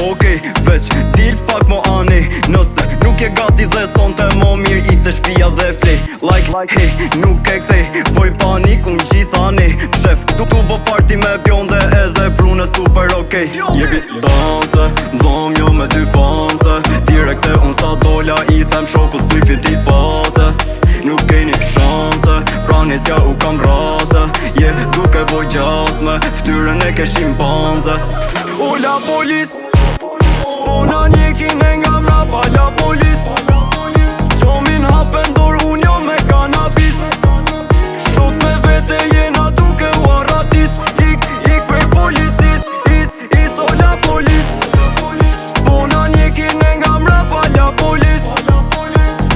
Okej, veç dil pak mo ani. Nëse nuk je gati dhe sonte mo mirë ik të shpia dhe flej. Hey, nuk e kthej, boj panik unë gjithani. Shef, tu bo party me bjonde edhe brune super okej. Jebi danse, dhom jo me dy fanse. Direkte unë sa dola i them shokus t'uj filtit pase. Nuk keni shanse, pra nisja u kam rase. Duke boj gjasme, ftyrën e ke shimpanze. Ola polis, pona njekin e nga mra pa la polis. Qomin hapen dor unë jo me kanabis. Shot me vete jena duke u arratis. Ik prej policis, is ola polis. Pona njekin e nga mra pa la polis.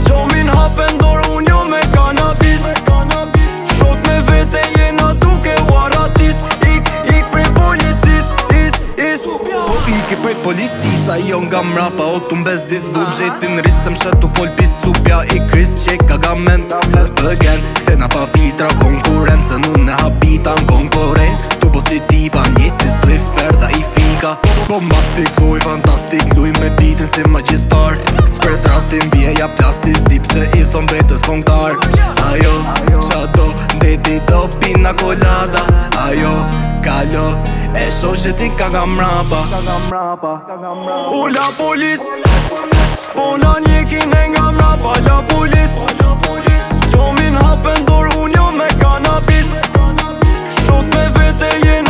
Qomin hapen dor unë jo me kanabis. Shot me vete jena duke u arratis. Ik prej policis, Po iki prej policis, ajo nga mrapa o t'u mbezdis budgetin rrisëm shetu fol pisupja i kris qeka gament Again, kthena pa filtra konkurencën unë e habita në konkurent Tu po si tipa njësi spliffer dha i fika Bombastik, voj fantastik, luj me bitin si magjistar Spres rastin vjeja plastis, dip se i thon vetës konktar Ajo, qa do, ndeti do pina kolada Ajo, kalo, e shoh që ti ka nga mrapa Ola polis, pona njekin e nga mrapa la polis. Qomin hapen dor unë jo me kanabis. Shot me vete jena